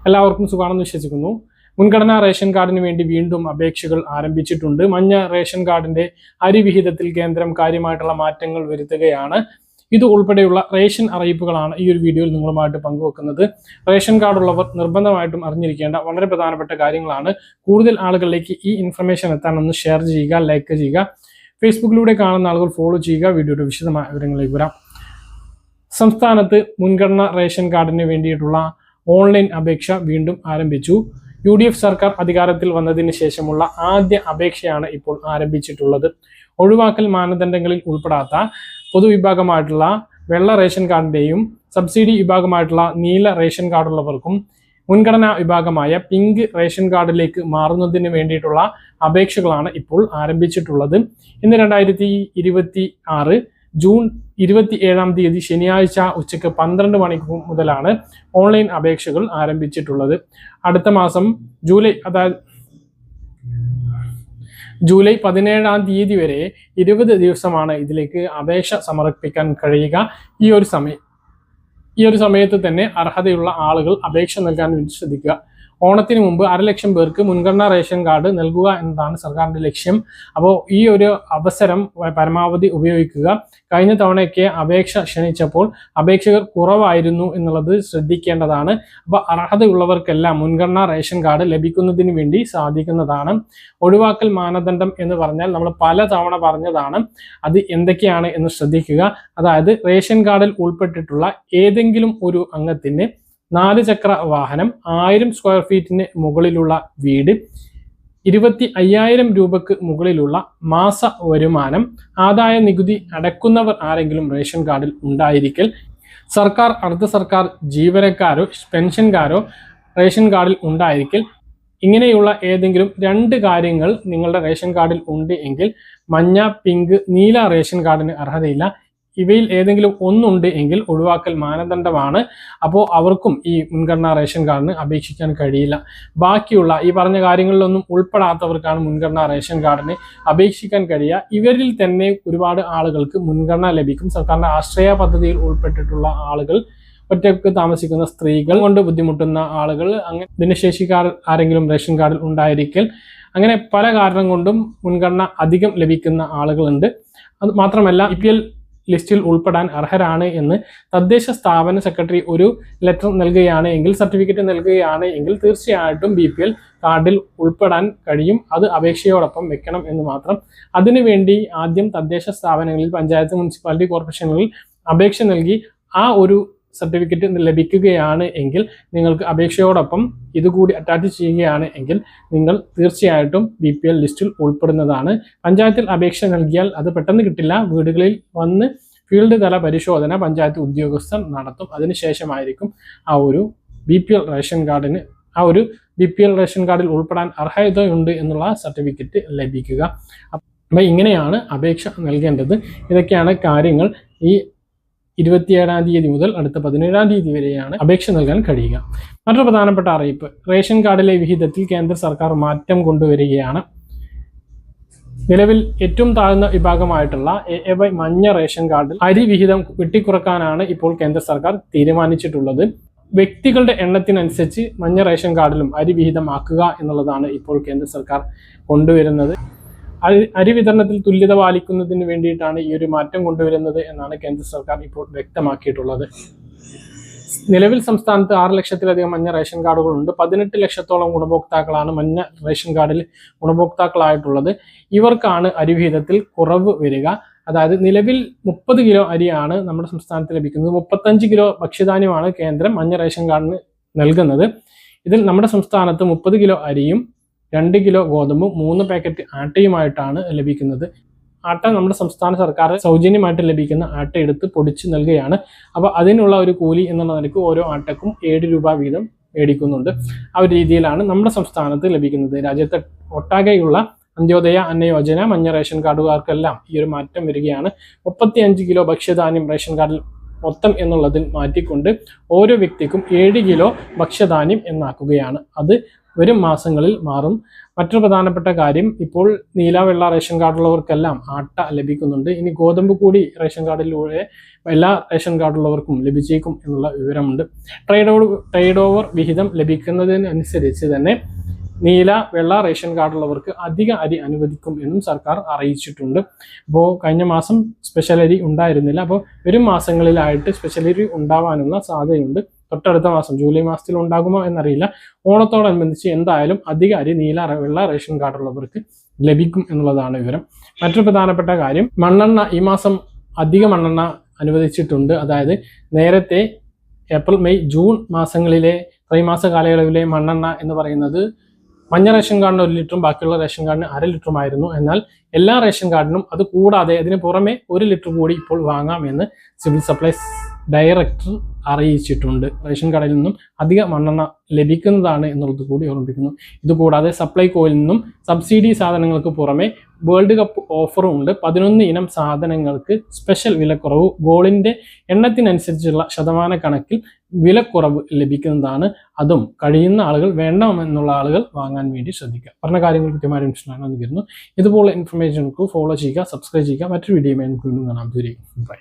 എല്ലാവർക്കും സുഖാണെന്ന് വിശ്വസിക്കുന്നു. മുൻഗണനാ റേഷൻ കാർഡിന് വേണ്ടി വീണ്ടും അപേക്ഷകൾ ആരംഭിച്ചിട്ടുണ്ട്. മഞ്ഞ റേഷൻ കാർഡിന്റെ അരി വിഹിതത്തിൽ കേന്ദ്രം കാര്യമായിട്ടുള്ള മാറ്റങ്ങൾ വരുത്തുകയാണ്. ഇത് ഉൾപ്പെടെയുള്ള റേഷൻ അറിയിപ്പുകളാണ് ഈ ഒരു വീഡിയോയിൽ നിങ്ങളുമായിട്ട് പങ്കുവെക്കുന്നത്. റേഷൻ കാർഡ് ഉള്ളവർ നിർബന്ധമായിട്ടും അറിഞ്ഞിരിക്കേണ്ട വളരെ പ്രധാനപ്പെട്ട കാര്യങ്ങളാണ്. കൂടുതൽ ആളുകളിലേക്ക് ഈ ഇൻഫർമേഷൻ എത്താനൊന്ന് ഷെയർ ചെയ്യുക, ലൈക്ക് ചെയ്യുക. ഫേസ്ബുക്കിലൂടെ കാണുന്ന ആളുകൾ ഫോളോ ചെയ്യുക. വീഡിയോയുടെ വിശദമായ വിവരങ്ങളിലേക്ക് വരാം. സംസ്ഥാനത്ത് മുൻഗണനാ റേഷൻ കാർഡിന് വേണ്ടിയിട്ടുള്ള ഓൺലൈൻ അപേക്ഷ വീണ്ടും ആരംഭിച്ചു. UDF സർക്കാർ അധികാരത്തിൽ വന്നതിന് ശേഷമുള്ള ആദ്യ അപേക്ഷയാണ് ഇപ്പോൾ ആരംഭിച്ചിട്ടുള്ളത്. ഒഴിവാക്കൽ മാനദണ്ഡങ്ങളിൽ ഉൾപ്പെടാത്ത പൊതുവിഭാഗമായിട്ടുള്ള വെള്ള റേഷൻ കാർഡിന്റെയും സബ്സിഡി വിഭാഗമായിട്ടുള്ള നീല റേഷൻ കാർഡുള്ളവർക്കും മുൻഗണനാ വിഭാഗമായ പിങ്ക് റേഷൻ കാർഡിലേക്ക് മാറുന്നതിന് വേണ്ടിയിട്ടുള്ള അപേക്ഷകളാണ് ഇപ്പോൾ ആരംഭിച്ചിട്ടുള്ളത്. ഇന്ന് 2026 ജൂൺ 27-ാം തീയതി ശനിയാഴ്ച ഉച്ചയ്ക്ക് 12 മണിക്ക് മുതലാണ് ഓൺലൈൻ അപേക്ഷകൾ ആരംഭിച്ചിട്ടുള്ളത്. അടുത്ത മാസം ജൂലൈ 17-ാം തീയതി വരെ 20 ദിവസമാണ് ഇതിലേക്ക് അപേക്ഷ സമർപ്പിക്കാൻ കഴിയുക. ഈ ഒരു സമയത്ത് തന്നെ അർഹതയുള്ള ആളുകൾ അപേക്ഷ നൽകാൻ വേണ്ടി ശ്രദ്ധിക്കുക. ഓണത്തിന് മുമ്പ് 1,00,000 പേർക്ക് മുൻഗണനാ റേഷൻ കാർഡ് നൽകുക എന്നതാണ് സർക്കാരിന്റെ ലക്ഷ്യം. അപ്പോൾ ഈ ഒരു അവസരം പരമാവധി ഉപയോഗിക്കുക. കഴിഞ്ഞ തവണയൊക്കെ അപേക്ഷ ക്ഷണിച്ചപ്പോൾ അപേക്ഷകർ കുറവായിരുന്നു എന്നുള്ളത് ശ്രദ്ധിക്കേണ്ടതാണ്. അപ്പോൾ അർഹതയുള്ളവർക്കെല്ലാം മുൻഗണനാ റേഷൻ കാർഡ് ലഭിക്കുന്നതിന് വേണ്ടി സാധിക്കുന്നതാണ്. ഒഴിവാക്കൽ മാനദണ്ഡം എന്ന് പറഞ്ഞാൽ നമ്മൾ പല തവണ പറഞ്ഞതാണ്. അത് എന്തൊക്കെയാണ് എന്ന് ശ്രദ്ധിക്കുക. അതായത് റേഷൻ കാർഡിൽ ഉൾപ്പെട്ടിട്ടുള്ള ഏതെങ്കിലും ഒരു അംഗത്തിന് 4 ചക്ര വാഹനം, 1000 സ്ക്വയർ ഫീറ്റിന് മുകളിലുള്ള വീട്, 25,000 രൂപക്ക് മുകളിലുള്ള മാസ വരുമാനം, ആദായ നികുതി അടയ്ക്കുന്നവർ ആരെങ്കിലും റേഷൻ കാർഡിൽ ഉണ്ടായിരിക്കൽ, സർക്കാർ അർദ്ധ സർക്കാർ ജീവനക്കാരോ പെൻഷൻകാരോ റേഷൻ കാർഡിൽ ഉണ്ടായിരിക്കൽ, ഇങ്ങനെയുള്ള ഏതെങ്കിലും 2 കാര്യങ്ങൾ നിങ്ങളുടെ റേഷൻ കാർഡിൽ ഉണ്ട് എങ്കിൽ മഞ്ഞ, പിങ്ക്, നീല റേഷൻ കാർഡിന് അർഹതയില്ല. ഇവയിൽ ഏതെങ്കിലും ഒന്നുണ്ട് എങ്കിൽ ഒഴിവാക്കൽ മാനദണ്ഡമാണ്. അപ്പോൾ അവർക്കും ഈ മുൻഗണനാ റേഷൻ കാർഡിന് അപേക്ഷിക്കാൻ കഴിയില്ല. ബാക്കിയുള്ള ഈ പറഞ്ഞ കാര്യങ്ങളിലൊന്നും ഉൾപ്പെടാത്തവർക്കാണ് മുൻഗണനാ റേഷൻ കാർഡിന് അപേക്ഷിക്കാൻ കഴിയുക. ഇവരിൽ തന്നെ ഒരുപാട് ആളുകൾക്ക് മുൻഗണന ലഭിക്കും. സർക്കാരിന്റെ ആശ്രയ പദ്ധതിയിൽ ഉൾപ്പെട്ടിട്ടുള്ള ആളുകൾ, ഒറ്റയ്ക്ക് താമസിക്കുന്ന സ്ത്രീകൾ, കൊണ്ട് ബുദ്ധിമുട്ടുന്ന ആളുകൾ, അങ്ങനെ ഭിന്നശേഷിക്കാർ ആരെങ്കിലും റേഷൻ കാർഡിൽ ഉണ്ടായിരിക്കൽ, അങ്ങനെ പല കാരണം കൊണ്ടും മുൻഗണന അധികം ലഭിക്കുന്ന ആളുകളുണ്ട്. അത് മാത്രമല്ല BPL ലിസ്റ്റിൽ ഉൾപ്പെടാൻ അർഹരാണ് എന്ന് തദ്ദേശ സ്ഥാപന സെക്രട്ടറി ഒരു ലെറ്റർ നൽകുകയാണ് എങ്കിൽ, സർട്ടിഫിക്കറ്റ് നൽകുകയാണ് എങ്കിൽ തീർച്ചയായിട്ടും BPL കാർഡിൽ ഉൾപ്പെടാൻ കഴിയും. അത് അപേക്ഷയോടൊപ്പം വെക്കണം എന്ന് മാത്രം. അതിനുവേണ്ടി ആദ്യം തദ്ദേശ സ്ഥാപനങ്ങളിൽ, പഞ്ചായത്ത്, മുനിസിപ്പാലിറ്റി, കോർപ്പറേഷനുകളിൽ അപേക്ഷ നൽകി ആ ഒരു സർട്ടിഫിക്കറ്റ് ലഭിക്കുകയാണ് എങ്കിൽ, നിങ്ങൾക്ക് അപേക്ഷയോടൊപ്പം ഇതുകൂടി അറ്റാച്ച് ചെയ്യുകയാണ് എങ്കിൽ നിങ്ങൾ തീർച്ചയായിട്ടും BPL ലിസ്റ്റിൽ ഉൾപ്പെടുന്നതാണ്. പഞ്ചായത്തിൽ അപേക്ഷ നൽകിയാൽ അത് പെട്ടെന്ന് കിട്ടില്ല. വീടുകളിൽ വന്ന് ഫീൽഡ് തല പരിശോധന പഞ്ചായത്ത് ഉദ്യോഗസ്ഥർ നടത്തും. അതിനുശേഷമായിരിക്കും ആ ഒരു BPL റേഷൻ കാർഡിൽ ഉൾപ്പെടാൻ അർഹതയുണ്ട് എന്നുള്ള സർട്ടിഫിക്കറ്റ് ലഭിക്കുക. അപ്പം ഇങ്ങനെയാണ് അപേക്ഷ നൽകേണ്ടത്. ഇതൊക്കെയാണ് കാര്യങ്ങൾ. ഈ 27-ാം തീയതി മുതൽ അടുത്ത 17-ാം തീയതി വരെയാണ് അപേക്ഷ നൽകാൻ കഴിയുക. മറ്റൊരു പ്രധാനപ്പെട്ട അറിയിപ്പ്, റേഷൻ കാർഡിലെ വിഹിതത്തിൽ കേന്ദ്ര സർക്കാർ മാറ്റം കൊണ്ടുവരികയാണ്. നിലവിൽ ഏറ്റവും താഴ്ന്ന വിഭാഗമായിട്ടുള്ള AAY മഞ്ഞ റേഷൻ കാർഡിൽ അരി വിഹിതം വെട്ടിക്കുറക്കാനാണ് ഇപ്പോൾ കേന്ദ്ര സർക്കാർ തീരുമാനിച്ചിട്ടുള്ളത്. വ്യക്തികളുടെ എണ്ണത്തിനനുസരിച്ച് മഞ്ഞ റേഷൻ കാർഡിലും അരി വിഹിതമാക്കുക എന്നുള്ളതാണ് ഇപ്പോൾ കേന്ദ്ര സർക്കാർ കൊണ്ടുവരുന്നത്. അരി വിതരണത്തിൽ തുല്യത പാലിക്കുന്നതിന് വേണ്ടിയിട്ടാണ് ഈ ഒരു മാറ്റം കൊണ്ടുവരുന്നത് എന്നാണ് കേന്ദ്ര സർക്കാർ ഇപ്പോൾ വ്യക്തമാക്കിയിട്ടുള്ളത്. നിലവിൽ സംസ്ഥാനത്ത് 6 ലക്ഷത്തിലധികം മഞ്ഞ റേഷൻ കാർഡുകളുണ്ട്. 18 ലക്ഷത്തോളം ഗുണഭോക്താക്കളാണ് മഞ്ഞ റേഷൻ കാർഡിൽ ഗുണഭോക്താക്കളായിട്ടുള്ളത്. ഇവർക്കാണ് അരി വിഹിതത്തിൽ കുറവ് വരിക. അതായത് നിലവിൽ 30 കിലോ അരിയാണ് നമ്മുടെ സംസ്ഥാനത്ത് ലഭിക്കുന്നത്. 35 കിലോ ഭക്ഷ്യധാന്യമാണ് കേന്ദ്രം മഞ്ഞ റേഷൻ കാർഡിന് നൽകുന്നത്. ഇതിൽ നമ്മുടെ സംസ്ഥാനത്ത് 30 കിലോ അരിയും 2 കിലോ ഗോതമ്പും 3 പാക്കറ്റ് ആട്ടയുമായിട്ടാണ് ലഭിക്കുന്നത്. ആട്ട നമ്മുടെ സംസ്ഥാന സർക്കാർ സൗജന്യമായിട്ട് ലഭിക്കുന്ന ആട്ട എടുത്ത് പൊടിച്ച് നൽകുകയാണ്. അപ്പോൾ അതിനുള്ള ഒരു കൂലി എന്നുള്ള നിലയ്ക്ക് ഓരോ ആട്ടക്കും 7 രൂപ വീതം മേടിക്കുന്നുണ്ട്. ആ ഒരു രീതിയിലാണ് നമ്മുടെ സംസ്ഥാനത്ത് ലഭിക്കുന്നത്. രാജ്യത്തെ ഒട്ടാകെയുള്ള അന്ത്യോദയ അന്ന യോജന മഞ്ഞ റേഷൻ കാർഡുകാർക്കെല്ലാം ഈ ഒരു മാറ്റം വരികയാണ്. 35 കിലോ ഭക്ഷ്യധാന്യം റേഷൻ കാർഡിൽ മൊത്തം എന്നുള്ളതിൽ മാറ്റിക്കൊണ്ട് ഓരോ വ്യക്തിക്കും 7 കിലോ ഭക്ഷ്യധാന്യം എന്നാക്കുകയാണ്. അത് വരും മാസങ്ങളിൽ മാറും. മറ്റൊരു പ്രധാനപ്പെട്ട കാര്യം, ഇപ്പോൾ നീല വെള്ള റേഷൻ കാർഡുള്ളവർക്കെല്ലാം ആട്ട ലഭിക്കുന്നുണ്ട്. ഇനി ഗോതമ്പ് കൂടി റേഷൻ കാർഡിലൂടെ എല്ലാ റേഷൻ കാർഡുള്ളവർക്കും ലഭിച്ചേക്കും എന്നുള്ള വിവരമുണ്ട്. ട്രേഡ് ഓവർ വിഹിതം ലഭിക്കുന്നതിനനുസരിച്ച് തന്നെ നീല വെള്ള റേഷൻ കാർഡുള്ളവർക്ക് അധിക അരി അനുവദിക്കും എന്നും സർക്കാർ അറിയിച്ചിട്ടുണ്ട്. അപ്പോൾ കഴിഞ്ഞ മാസം സ്പെഷ്യൽ അരി ഉണ്ടായിരുന്നില്ല. അപ്പോൾ വരും മാസങ്ങളിലായിട്ട് സ്പെഷ്യൽ അരി ഉണ്ടാവാനുള്ള സാധ്യതയുണ്ട്. തൊട്ടടുത്ത മാസം ജൂലൈ മാസത്തിൽ ഉണ്ടാകുമോ എന്നറിയില്ല. ഓണത്തോടനുബന്ധിച്ച് എന്തായാലും അധിക അരി നീല വെള്ള റേഷൻ കാർഡുള്ളവർക്ക് ലഭിക്കും എന്നുള്ളതാണ് വിവരം. മറ്റൊരു പ്രധാനപ്പെട്ട കാര്യം, മണ്ണെണ്ണ ഈ മാസം അധിക മണ്ണെണ്ണ അനുവദിച്ചിട്ടുണ്ട്. അതായത് നേരത്തെ ഏപ്രിൽ മെയ് ജൂൺ മാസങ്ങളിലെ ത്രൈമാസ കാലയളവിലെ മണ്ണെണ്ണ എന്ന് പറയുന്നത് മഞ്ഞ റേഷൻ കാർഡിന് 1 ലിറ്ററും ബാക്കിയുള്ള റേഷൻ കാർഡിന് 1/2 ലിറ്ററുമായിരുന്നു. എന്നാൽ എല്ലാ റേഷൻ കാർഡിനും അത് കൂടാതെ അതിന് പുറമെ 1 ലിറ്റർ കൂടി ഇപ്പോൾ വാങ്ങാമെന്ന് സിവിൽ സപ്ലൈസ് ഡയറക്ടർ അറിയിച്ചിട്ടുണ്ട്. റേഷൻ കാർഡിൽ നിന്നും അധിക മണ്ണെണ്ണ ലഭിക്കുന്നതാണ് എന്നുള്ളത് കൂടി ഓർമ്മിപ്പിക്കുന്നു. ഇതുകൂടാതെ സപ്ലൈകോയിൽ നിന്നും സബ്സിഡി സാധനങ്ങൾക്ക് പുറമെ വേൾഡ് കപ്പ് ഓഫറും ഉണ്ട്. 11 ഇനം സാധനങ്ങൾക്ക് സ്പെഷ്യൽ വിലക്കുറവ്, ഗോളിന്റെ എണ്ണത്തിനനുസരിച്ചുള്ള ശതമാന കണക്കിൽ വിലക്കുറവ് ലഭിക്കുന്നതാണ്. അതും കഴിയുന്ന ആളുകൾ, വേണമെന്നുള്ള ആളുകൾ വാങ്ങാൻ വേണ്ടി ശ്രദ്ധിക്കുക. പറഞ്ഞ കാര്യങ്ങൾ കൃത്യമായ ഇൻഫർമേഷൻ ആണെന്ന് കരുതുന്നു. ഇതുപോലെ ഇൻഫർമേഷനുകൾക്ക് ഫോളോ ചെയ്യുക, സബ്സ്ക്രൈബ് ചെയ്യുക. മറ്റൊരു വീഡിയോയുമായി നമുക്ക് വീണ്ടും കാണാം. ബൈ.